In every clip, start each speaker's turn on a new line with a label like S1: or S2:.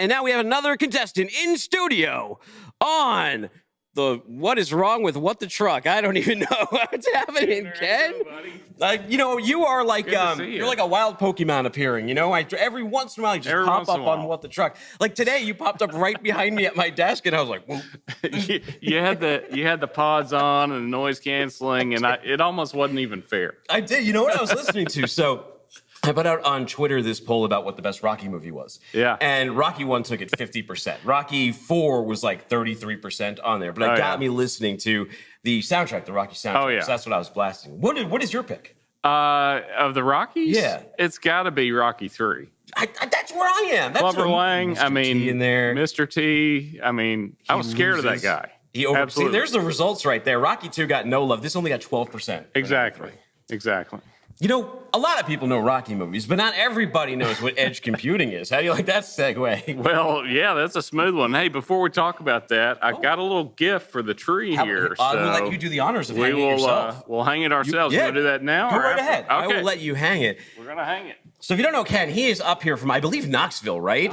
S1: And now we have another contestant in studio on the What is Wrong with What the Truck? I don't even know what's happening, Ken. You are like you're like a wild Pokemon appearing. Every once in a while you just pop up on What the Truck. Like today, you popped up right behind me at my desk, and I was like, "Whoa!"
S2: you had the pods on and the noise canceling, and it almost wasn't even fair.
S1: I did. You know what I was listening to? So I put out on Twitter this poll about what the best Rocky movie was.
S2: Yeah.
S1: And Rocky 1 took it 50%. Rocky 4 was like 33% on there. But it got me listening to the soundtrack, the Rocky soundtrack.
S2: Oh, yeah.
S1: So that's what I was blasting. What is your pick?
S2: Of the Rockies?
S1: Yeah.
S2: It's got to be Rocky 3.
S1: That's where I am. That's
S2: Clubber Lang,
S1: Mr. T in there.
S2: Mr. T. I was scared of that guy.
S1: See, there's the results right there. Rocky 2 got no love. This only got 12%.
S2: Exactly.
S1: A lot of people know Rocky movies, but not everybody knows what edge computing is. How do you like that segue?
S2: Well, yeah, that's a smooth one. Hey, before we talk about that, I got a little gift for the tree here.
S1: We'll let you do the honors of hanging it yourself.
S2: We'll hang it ourselves. You want to do that now?
S1: Go right ahead. Okay. I will let you hang it.
S2: We're going to hang it.
S1: So if you don't know Ken, he is up here from, I believe, Knoxville, right?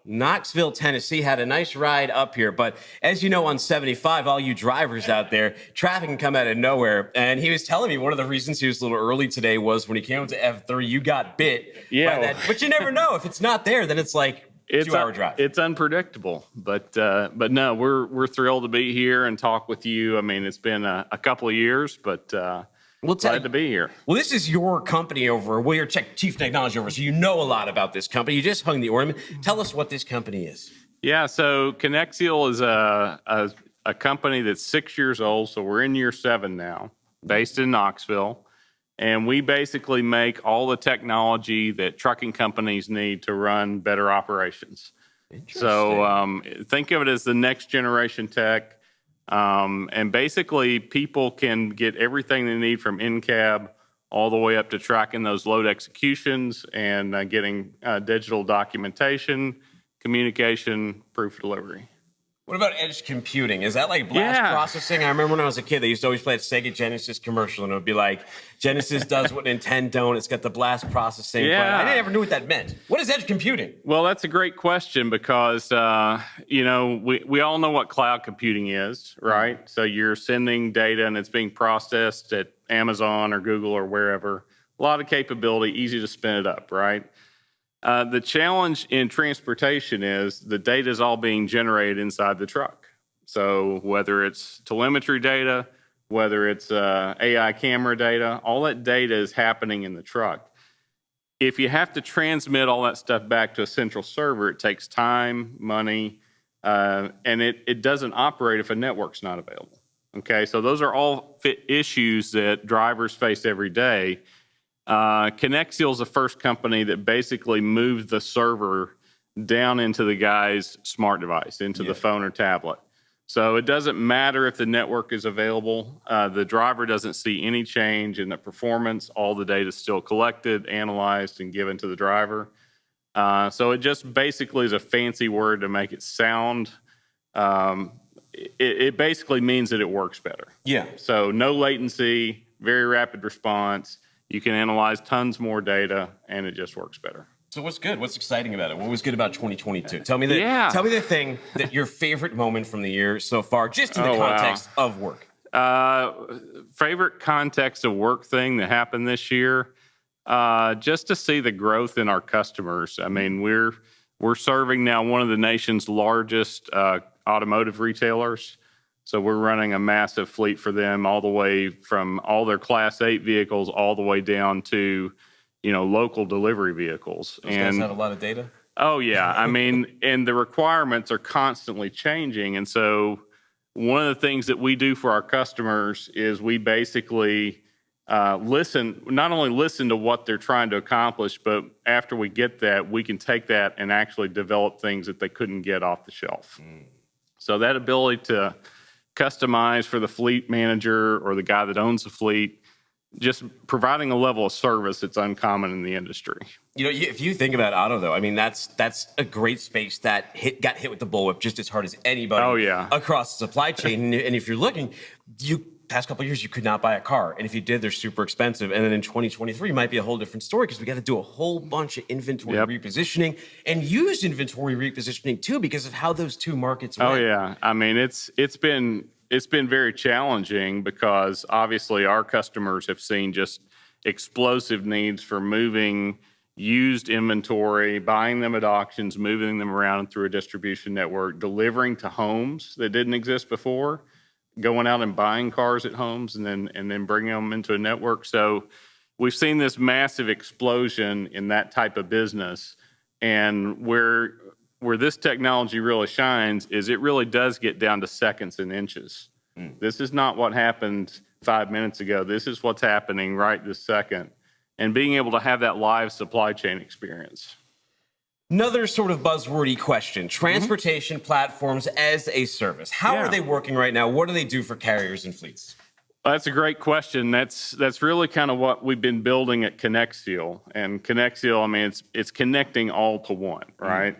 S1: Knoxville, Tennessee, had a nice ride up here. But as you know, on 75, all you drivers out there, traffic can come out of nowhere. And he was telling me one of the reasons he was a little early today was when he came up to F3, you got bit by that. But you never know. If it's not there, then it's like a 2-hour drive.
S2: It's unpredictable. But no, we're thrilled to be here and talk with you. I mean, it's been a couple of years, but glad to be here.
S1: Well, this is your company you're Chief Technology Officer, so you know a lot about this company. You just hung the ornament. Tell us what this company is.
S2: Yeah, so Konexial is a company that's 6 years old, so we're in year 7 now, based in Knoxville. And we basically make all the technology that trucking companies need to run better operations. So think of it as the next generation tech. And basically, people can get everything they need from in-cab all the way up to tracking those load executions and getting digital documentation, communication, proof delivery.
S1: What about edge computing? Is that like blast processing? I remember when I was a kid, they used to always play that Sega Genesis commercial, and it would be like, Genesis does what Nintendo don't. It's got the blast processing.
S2: Yeah.
S1: But I never knew what that meant. What is edge computing?
S2: Well, that's a great question because, we all know what cloud computing is, right? So you're sending data and it's being processed at Amazon or Google or wherever. A lot of capability, easy to spin it up, right? The challenge in transportation is the data is all being generated inside the truck. So whether it's telemetry data, whether it's AI camera data, all that data is happening in the truck. If you have to transmit all that stuff back to a central server, it takes time, money, and it doesn't operate if a network's not available. Okay, so those are all issues that drivers face every day. Konexial is the first company that basically moved the server down into the guy's smart device, into the phone or tablet. So it doesn't matter if the network is available. The driver doesn't see any change in the performance. All the data is still collected, analyzed, and given to the driver. So it just basically is a fancy word to make it sound. It basically means that it works better.
S1: Yeah.
S2: So no latency, very rapid response. You can analyze tons more data, and it just works better.
S1: So what's good? What's exciting about it? What was good about 2022? Tell me the thing that your favorite moment from the year so far, just in the context of work.
S2: Favorite context of work thing that happened this year, just to see the growth in our customers. I mean, we're serving now one of the nation's largest automotive retailers. So we're running a massive fleet for them, all the way from all their Class 8 vehicles all the way down to, local delivery vehicles.
S1: Those guys have a lot of data?
S2: Oh, yeah. I mean, and the requirements are constantly changing. And so one of the things that we do for our customers is we basically not only listen to what they're trying to accomplish, but after we get that, we can take that and actually develop things that they couldn't get off the shelf. So that ability to customize for the fleet manager or the guy that owns the fleet, just providing a level of service that's uncommon in the industry.
S1: If you think about auto, though, I mean, that's a great space that got hit with the bullwhip just as hard as anybody across the supply chain. And if you're looking, past couple of years, you could not buy a car. And if you did, they're super expensive. And then in 2023 might be a whole different story because we got to do a whole bunch of inventory repositioning and used inventory repositioning too because of how those two markets went.
S2: Oh yeah, I mean it's been very challenging because obviously our customers have seen just explosive needs for moving used inventory, buying them at auctions, moving them around through a distribution network, delivering to homes that didn't exist before, going out and buying cars at homes and then bringing them into a network. So we've seen this massive explosion in that type of business. And where this technology really shines is it really does get down to seconds and inches. This is not what happened 5 minutes ago. This is what's happening right this second. And being able to have that live supply chain experience.
S1: Another sort of buzzwordy question, transportation platforms as a service. How are they working right now? What do they do for carriers and fleets?
S2: That's a great question. That's really kind of what we've been building at Konexial. And Konexial, I mean, it's connecting all to one, right?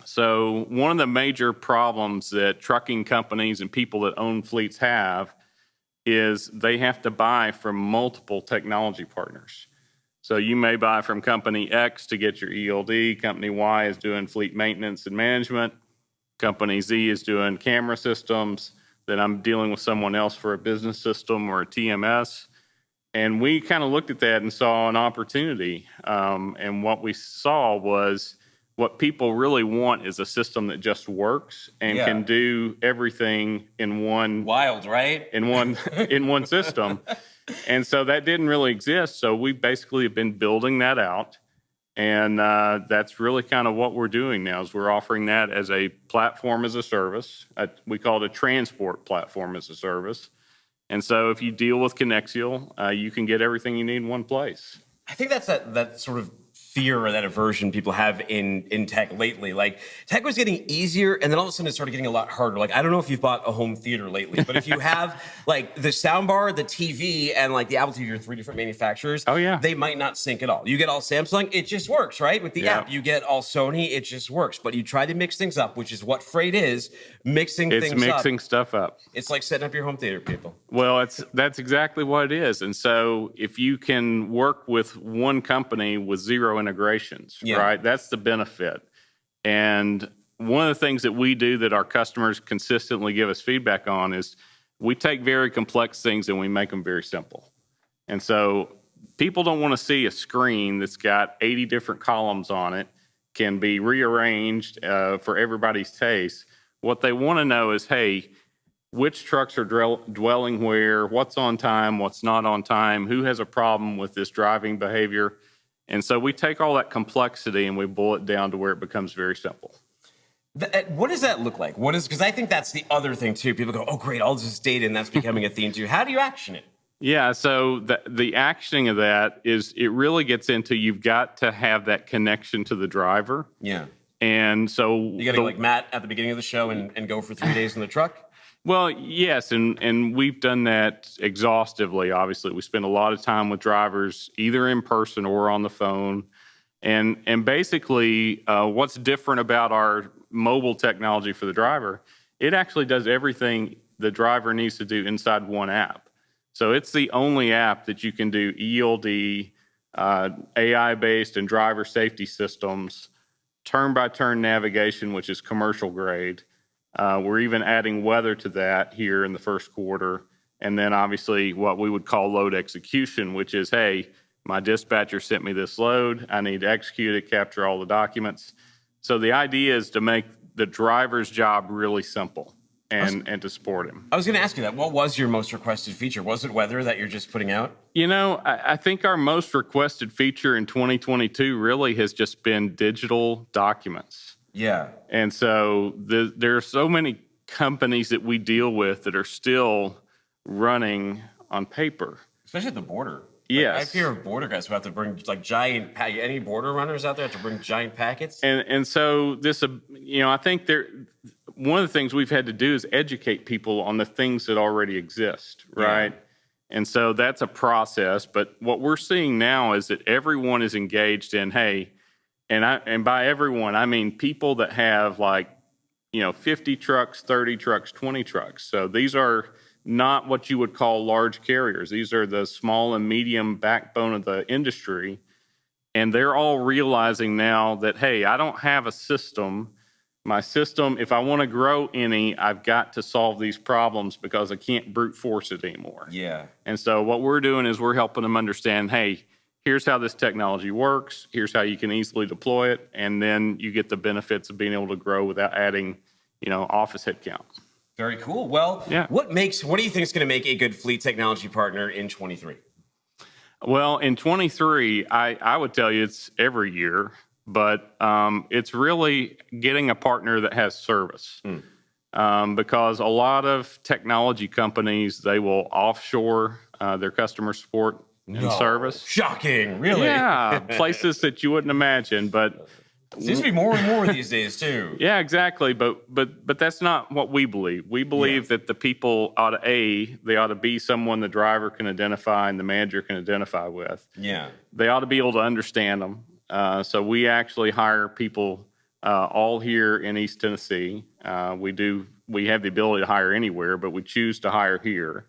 S2: So one of the major problems that trucking companies and people that own fleets have is they have to buy from multiple technology partners. So you may buy from company X to get your ELD, company Y is doing fleet maintenance and management, company Z is doing camera systems, then I'm dealing with someone else for a business system or a TMS. And we kind of looked at that and saw an opportunity. And what we saw was what people really want is a system that just works and can do everything in one in one system. And so that didn't really exist. So we basically have been building that out. And that's really kind of what we're doing now is we're offering that as a platform as a service. We call it a transport platform as a service. And so if you deal with Konexial, you can get everything you need in one place.
S1: I think that's that sort of fear or that aversion people have in tech lately. Like tech was getting easier and then all of a sudden it started getting a lot harder. Like I don't know if you've bought a home theater lately, but if you have like the soundbar, the TV, and like the Apple TV are 3 different manufacturers, they might not sync at all. You get all Samsung, it just works, right? With the app. You get all Sony, it just works. But you try to mix things up, which is what Freight is, mixing things up.
S2: It's mixing stuff up.
S1: It's like setting up your home theater, people.
S2: Well, that's exactly what it is. And so if you can work with one company with zero integrations, right? That's the benefit. And one of the things that we do that our customers consistently give us feedback on is we take very complex things and we make them very simple. And so people don't want to see a screen that's got 80 different columns on it, can be rearranged for everybody's taste. What they want to know is, hey, which trucks are dwelling where, what's on time, what's not on time, who has a problem with this driving behavior. And so we take all that complexity and we boil it down to where it becomes very simple.
S1: What does that look like? Because I think that's the other thing too. People go, oh great, all this data and that's becoming a theme too. How do you action it?
S2: Yeah, so the actioning of that is it really gets into you've got to have that connection to the driver.
S1: Yeah.
S2: And so
S1: you got to go like Matt at the beginning of the show and go for 3 days in the truck?
S2: Well, yes, and we've done that exhaustively, obviously. We spend a lot of time with drivers, either in person or on the phone. And basically, what's different about our mobile technology for the driver, it actually does everything the driver needs to do inside one app. So it's the only app that you can do ELD, AI-based and driver safety systems, turn-by-turn navigation, which is commercial grade. We're even adding weather to that here in the first quarter. And then obviously what we would call load execution, which is, hey, my dispatcher sent me this load. I need to execute it, capture all the documents. So the idea is to make the driver's job really simple and to support him.
S1: I was going to ask you that. What was your most requested feature? Was it weather that you're just putting out?
S2: You know, I think our most requested feature in 2022 really has just been digital documents.
S1: Yeah.
S2: And so there are so many companies that we deal with that are still running on paper.
S1: Especially at the border.
S2: Yes.
S1: I fear of border guys who have to bring like giant, any border runners out there have to bring giant packets.
S2: And so this, you know, I think one of the things we've had to do is educate people on the things that already exist, right? Yeah. And so that's a process. But what we're seeing now is that everyone is engaged in, hey, and by everyone, I mean people that have like, you know, 50 trucks, 30 trucks, 20 trucks. So these are not what you would call large carriers. These are the small and medium backbone of the industry. And they're all realizing now that, hey, I don't have a system. My system, if I want to grow any, I've got to solve these problems because I can't brute force it anymore.
S1: Yeah.
S2: And so what we're doing is we're helping them understand, hey, here's how this technology works. Here's how you can easily deploy it. And then you get the benefits of being able to grow without adding, office headcount.
S1: Very cool. Well,
S2: yeah.
S1: What do you think is going to make a good fleet technology partner in 23?
S2: Well, in 23, I would tell you it's every year, but it's really getting a partner that has service. Because a lot of technology companies, they will offshore their customer support and service.
S1: Shocking, really?
S2: Yeah, places that you wouldn't imagine, but
S1: seems to be more and more these days too.
S2: Yeah, exactly. But that's not what we believe. We believe that the people they ought to be someone the driver can identify and the manager can identify with.
S1: Yeah.
S2: They ought to be able to understand them. So we actually hire people all here in East Tennessee. We have the ability to hire anywhere, but we choose to hire here.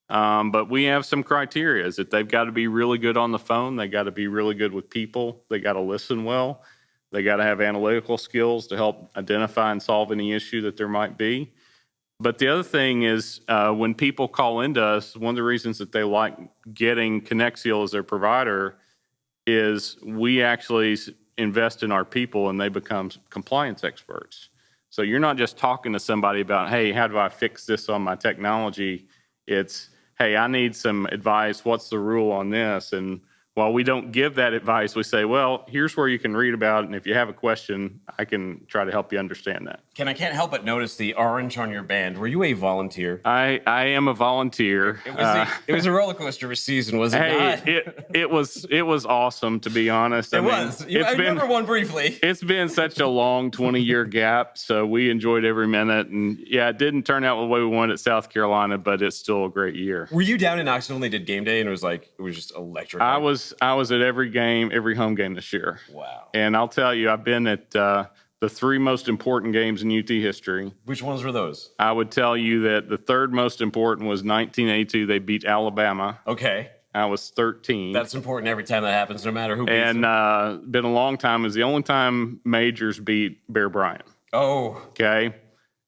S2: But we have some criteria that they've got to be really good on the phone. They got to be really good with people. They got to listen well. They got to have analytical skills to help identify and solve any issue that there might be. But the other thing is when people call into us, one of the reasons that they like getting Konexial as their provider is we actually invest in our people and they become compliance experts. So you're not just talking to somebody about, hey, how do I fix this on my technology? It's, hey, I need some advice. What's the rule on this? And while we don't give that advice, we say, well, here's where you can read about it. And if you have a question, I can try to help you understand that.
S1: I can't help but notice the orange on your band. Were you a volunteer?
S2: I am a volunteer.
S1: It was a roller coaster of a season, was it not?
S2: It was awesome, to be honest.
S1: I remember one briefly.
S2: It's been such a long 20-year gap, so we enjoyed every minute. And yeah, it didn't turn out the way we wanted at South Carolina, but it's still a great year.
S1: Were you down in Knoxville when they did game day and it was just electric?
S2: I was at every home game this year.
S1: Wow.
S2: And I'll tell you, I've been at the three most important games in UT history.
S1: Which ones were those? I
S2: would tell you that the third most important was 1982. They beat Alabama.
S1: Okay.
S2: I was 13.
S1: That's important every time that happens, no matter who beats them.
S2: And been a long time. It was the only time Majors beat Bear Bryant.
S1: Oh.
S2: Okay.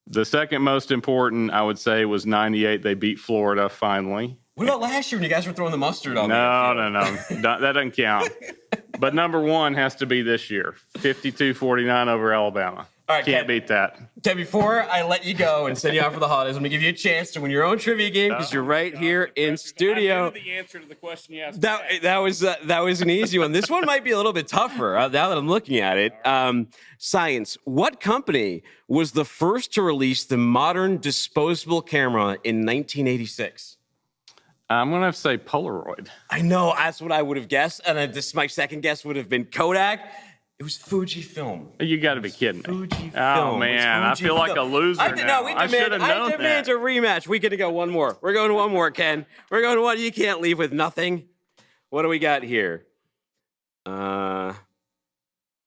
S2: The second most important, I would say, was 98. They beat Florida finally.
S1: What about last year when you guys were throwing the mustard on me?
S2: No. That doesn't count. But number one has to be this year. 52-49 over Alabama.
S1: All right,
S2: Can't beat that.
S1: Ken, before I let you go and send you out for the holidays, I'm going to give you a chance to win your own trivia game because you're right here in studio.
S2: I knew the answer to the question you asked.
S1: That was an easy one. This one might be a little bit tougher now that I'm looking at it. Science. What company was the first to release the modern disposable camera in 1986?
S2: I'm going to have to say Polaroid.
S1: I know. That's what I would have guessed. And my second guess would have been Kodak. It was Fujifilm.
S2: You got to be kidding me.
S1: Fujifilm.
S2: Oh, man. I feel like a loser now. I should have known that.
S1: I demand a rematch. We get to go one more. We're going to one more, Ken. We're going to one. You can't leave with nothing. What do we got here?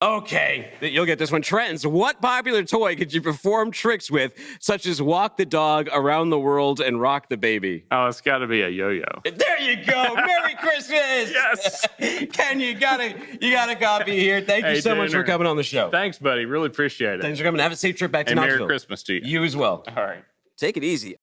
S1: Okay, you'll get this one. Trends. What popular toy could you perform tricks with, such as walk the dog around the world and rock the baby?
S2: Oh, it's got to be a yo-yo.
S1: There you go. Merry Christmas.
S2: Yes.
S1: Ken, you got a copy here. Thank you so much for coming on the show.
S2: Thanks, buddy. Really appreciate it.
S1: Thanks for coming. Have a safe trip back to Knoxville.
S2: Merry Christmas to you.
S1: You as well.
S2: All right.
S1: Take it easy.